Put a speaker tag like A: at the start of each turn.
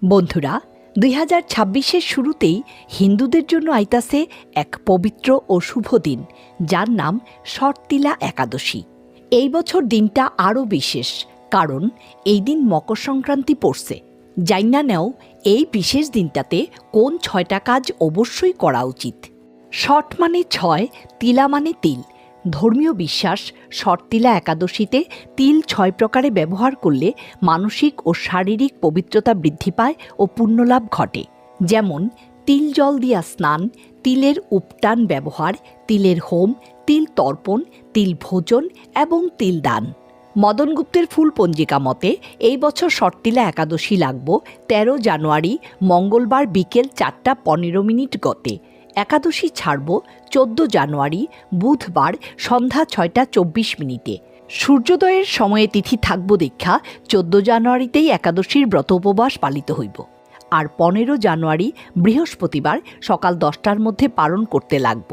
A: বন্ধুরা 2026-এর শুরুতেই হিন্দুদের জন্য আইতাছে এক পবিত্র ও শুভ দিন, যার নাম শর্তিলা একাদশী। এই বছর দিনটা আরও বিশেষ, কারণ এই দিন মকর সংক্রান্তি পড়ছে। জাইনা নেও এই বিশেষ দিনটাতে কোন 6টা কাজ অবশ্যই করা উচিত। শট মানে 6, তিলা মানে তিল। ধর্মীয় বিশ্বাস, শর্তিলা একাদশীতে তিল 6 প্রকারে ব্যবহার করলে মানসিক ও শারীরিক পবিত্রতা বৃদ্ধি পায় ও পুণ্যলাভ ঘটে। যেমন তিল জল দিয়া স্নান, তিলের উপটান ব্যবহার, তিলের হোম, তিল তর্পণ, তিল ভোজন এবং তিল দান। মদন গুপ্তের ফুল পঞ্জিকা মতে এই বছর শর্তিলা একাদশী লাগব 13 জানুয়ারি মঙ্গলবার বিকেল 4:15 গতে। একাদশী ছাড়ব 14 জানুয়ারি বুধবার সন্ধ্যা 6:24। সূর্যোদয়ের সময়ে তিথি থাকব দেখা 14 জানুয়ারিতেই একাদশীর ব্রত উপবাস পালিত হইব, আর 15 জানুয়ারি বৃহস্পতিবার সকাল 10টার মধ্যে পালন করতে লাগব।